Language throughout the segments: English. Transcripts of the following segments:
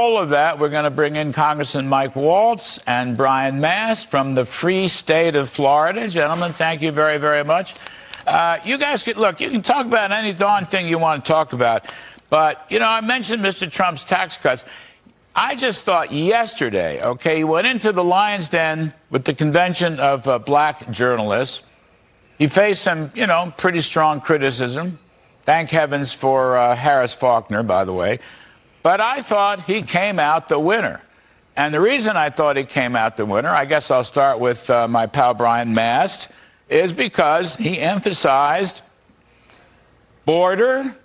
All of that, we're going to bring in Congressman Mike Waltz and Brian Mast from the free state of Florida. Gentlemen, thank you very, very much. You guys you can talk about any darn thing you want to talk about. But, I mentioned Mr. Trump's tax cuts. I just thought yesterday, he went into the Lion's Den with the convention of black journalists. He faced some, pretty strong criticism. Thank heavens for Harris Faulkner, by the way. But I thought he came out the winner. And the reason I thought he came out the winner, I guess I'll start with my pal Brian Mast, is because he emphasized border,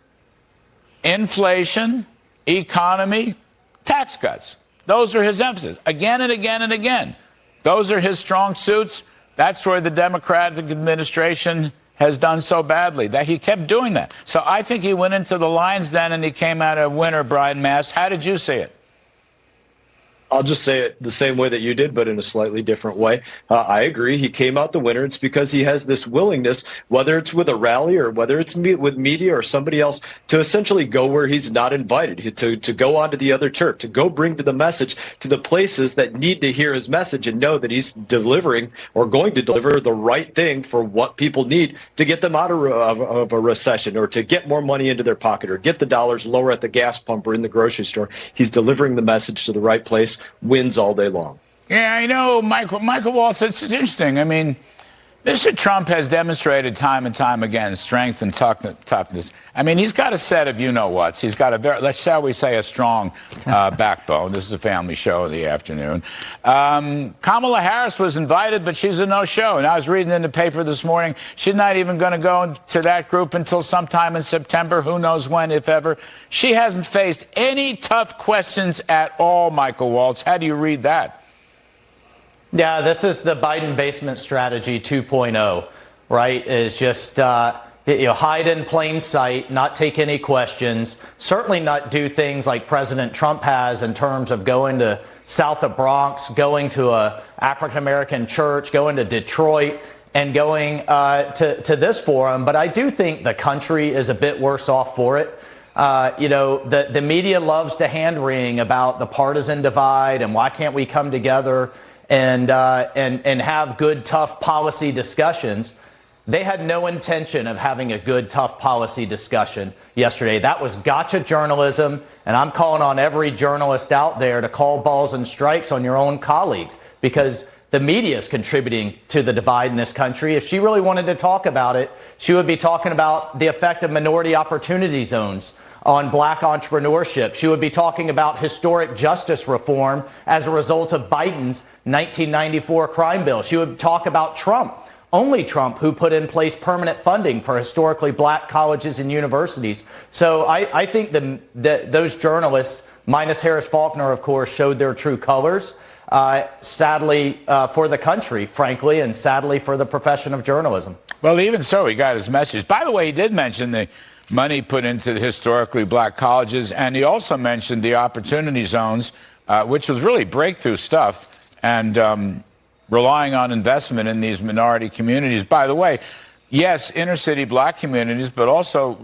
inflation, economy, tax cuts. Those are his emphasis. Again and again and again. Those are his strong suits. That's where the Democratic administration has done so badly, that he kept doing that. So I think he went into the Lion's Den and he came out a winner, Brian Mast. How did you see it? I'll just say it the same way that you did, but in a slightly different way. I agree. He came out the winner. It's because he has this willingness, whether it's with a rally or whether it's with media or somebody else, to essentially go where he's not invited, to go onto the other turf, to go bring to the message to the places that need to hear his message and know that he's delivering or going to deliver the right thing for what people need to get them out of a recession, or to get more money into their pocket, or get the dollars lower at the gas pump or in the grocery store. He's delivering the message to the right place. Wins all day long. Yeah, I know, Michael Waltz. It's interesting. I mean, Mr. Trump has demonstrated time and time again strength and toughness. I mean, he's got a set of you-know-whats. He's got shall we say, a strong backbone. This is a family show in the afternoon. Kamala Harris was invited, but she's a no-show. And I was reading in the paper this morning, she's not even going to go to that group until sometime in September. Who knows when, if ever. She hasn't faced any tough questions at all, Michael Waltz. How do you read that? Yeah, this is the Biden basement strategy 2.0, right? Is just hide in plain sight, not take any questions, certainly not do things like President Trump has in terms of going to south of Bronx, going to a African-American church, going to Detroit, and going to this forum. But I do think the country is a bit worse off for it. The media loves to hand-wring about the partisan divide and why can't we come together and have good, tough policy discussions. They had no intention of having a good, tough policy discussion yesterday. That was gotcha journalism, and I'm calling on every journalist out there to call balls and strikes on your own colleagues, because the media is contributing to the divide in this country. If she really wanted to talk about it, she would be talking about the effect of minority opportunity zones on black entrepreneurship. She would be talking about historic justice reform as a result of Biden's 1994 crime bill. She would talk about Trump, only Trump, who put in place permanent funding for historically black colleges and universities. So I think those journalists, minus Harris Faulkner, of course, showed their true colors, sadly for the country, frankly, and sadly for the profession of journalism. Well, even so, he got his message. By the way, he did mention the money put into the historically black colleges, and he also mentioned the opportunity zones, which was really breakthrough stuff, and relying on investment in these minority communities. By the way, yes, inner city black communities, but also,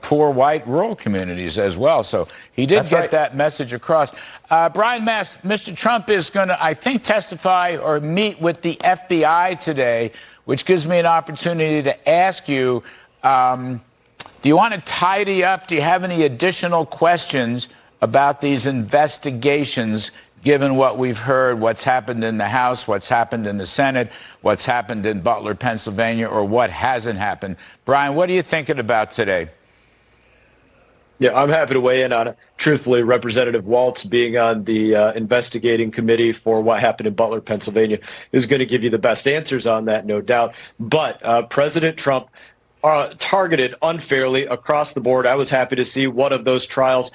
poor white rural communities as well. So he did get that message across. Brian Mast, Mr. Trump is going to, I think, testify or meet with the FBI today, which gives me an opportunity to ask you, do you want to tidy up? Do you have any additional questions about these investigations, given what we've heard, what's happened in the House, what's happened in the Senate, what's happened in Butler, Pennsylvania, or what hasn't happened? Brian, what are you thinking about today? Yeah, I'm happy to weigh in on it. Truthfully, Representative Waltz, being on the investigating committee for what happened in Butler, Pennsylvania, is going to give you the best answers on that, no doubt. But President Trump targeted unfairly across the board. I was happy to see one of those trials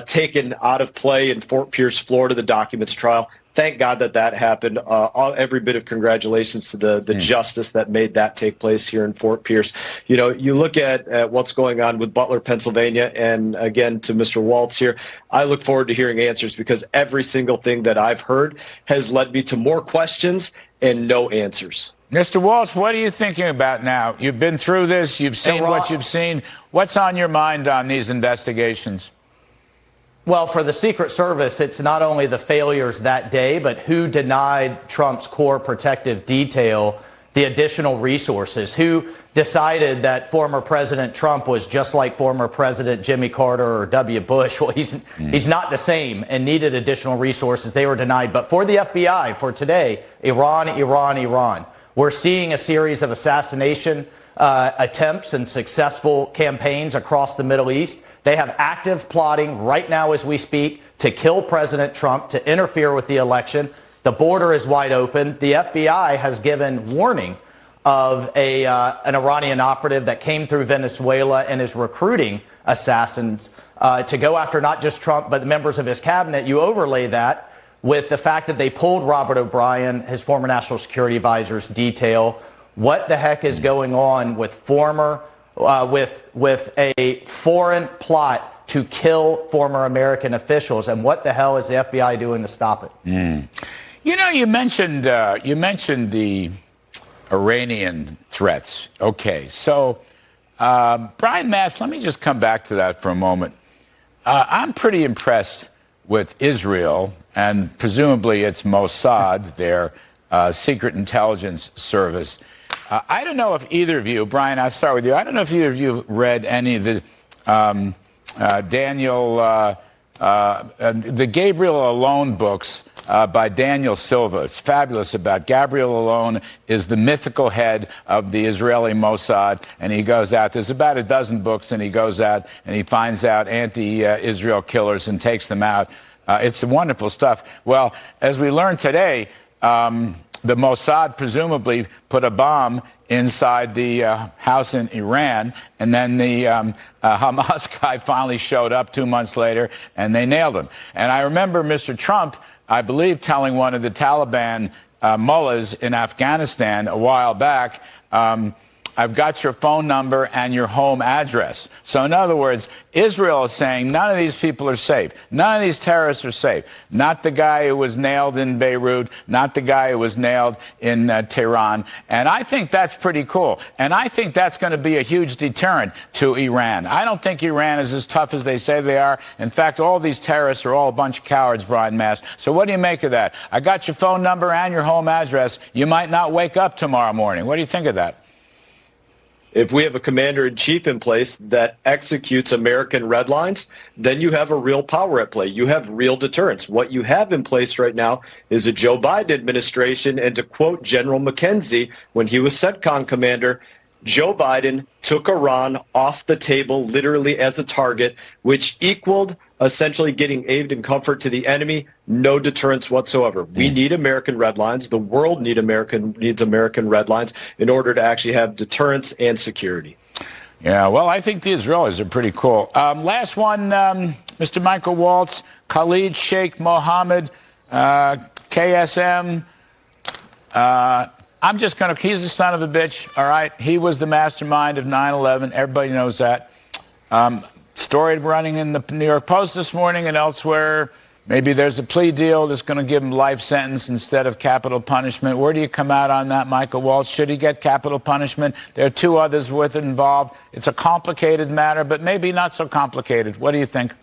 taken out of play in Fort Pierce, Florida, the documents trial. Thank God that happened. Every bit of congratulations to the justice that made that take place here in Fort Pierce. You look at what's going on with Butler, Pennsylvania, and again, to Mr. Waltz here, I look forward to hearing answers, because every single thing that I've heard has led me to more questions and no answers. Mr. Waltz, what are you thinking about now? You've been through this. You've seen what you've seen. What's on your mind on these investigations? Well, for the Secret Service, it's not only the failures that day, but who denied Trump's core protective detail the additional resources? Who decided that former President Trump was just like former President Jimmy Carter or W. Bush? Well, he's not the same and needed additional resources. They were denied. But for the FBI, for today, Iran. We're seeing a series of assassination attempts and successful campaigns across the Middle East. They have active plotting right now as we speak to kill President Trump, to interfere with the election. The border is wide open. The FBI has given warning of an Iranian operative that came through Venezuela and is recruiting assassins to go after not just Trump, but the members of his cabinet. You overlay that with the fact that they pulled Robert O'Brien, his former national security advisor's detail. What the heck is going on with with a foreign plot to kill former American officials, and what the hell is the FBI doing to stop it? You know, you mentioned the Iranian threats. Okay, so Brian Mast, let me just come back to that for a moment. I'm pretty impressed with Israel and presumably it's Mossad, their secret intelligence service. I don't know if either of you, Brian, I'll start with you. I don't know if either of you read any of the the Gabriel Allon books by Daniel Silva. It's fabulous. About Gabriel Allon is the mythical head of the Israeli Mossad, and he goes out. There's about a dozen books, and he goes out and he finds out anti-Israel killers and takes them out. It's wonderful stuff. Well, as we learned today, the Mossad presumably put a bomb inside the house in Iran, and then the Hamas guy finally showed up 2 months later, and they nailed him. And I remember Mr. Trump, I believe, telling one of the Taliban mullahs in Afghanistan a while back, I've got your phone number and your home address. So in other words, Israel is saying none of these people are safe. None of these terrorists are safe. Not the guy who was nailed in Beirut, not the guy who was nailed in Tehran. And I think that's pretty cool. And I think that's going to be a huge deterrent to Iran. I don't think Iran is as tough as they say they are. In fact, all these terrorists are all a bunch of cowards, Brian Mast. So what do you make of that? I got your phone number and your home address. You might not wake up tomorrow morning. What do you think of that? If we have a commander-in-chief in place that executes American red lines, then you have a real power at play. You have real deterrence. What you have in place right now is a Joe Biden administration, and to quote General McKenzie, when he was CENTCOM commander, Joe Biden took Iran off the table literally as a target, which equaled essentially getting aid and comfort to the enemy. No deterrence whatsoever. We need American red lines. The world needs American red lines in order to actually have deterrence and security. Yeah, well, I think the Israelis are pretty cool. Last one, Mr. Michael Waltz, Khalid Sheikh Mohammed, KSM. I'm just going to, he's the son of a bitch, all right? He was the mastermind of 9/11. Everybody knows that. Story running in the New York Post this morning and elsewhere. Maybe there's a plea deal that's going to give him life sentence instead of capital punishment. Where do you come out on that, Michael Waltz? Should he get capital punishment? There are two others with it involved. It's a complicated matter, but maybe not so complicated. What do you think?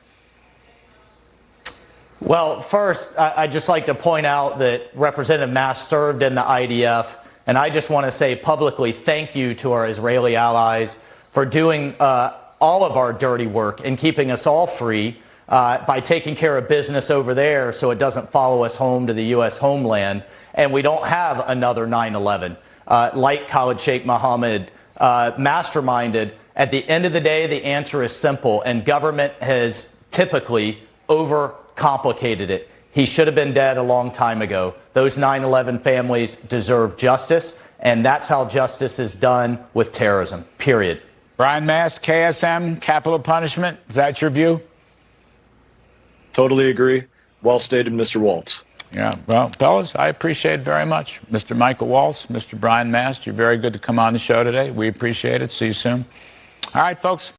Well, first, I'd just like to point out that Representative Mast served in the IDF, and I just want to say publicly thank you to our Israeli allies for doing all of our dirty work and keeping us all free by taking care of business over there so it doesn't follow us home to the U.S. homeland and we don't have another 9/11 like Khalid Sheikh Mohammed masterminded. At the end of the day, the answer is simple, and government has typically overcomplicated it. He should have been dead a long time ago. Those 9/11 families deserve justice, and that's how justice is done with terrorism, period. Brian Mast, KSM, capital punishment. Is that your view? Totally agree. Well stated, Mr. Waltz. Yeah, well, fellas, I appreciate it very much. Mr. Michael Waltz, Mr. Brian Mast, you're very good to come on the show today. We appreciate it. See you soon. All right, folks.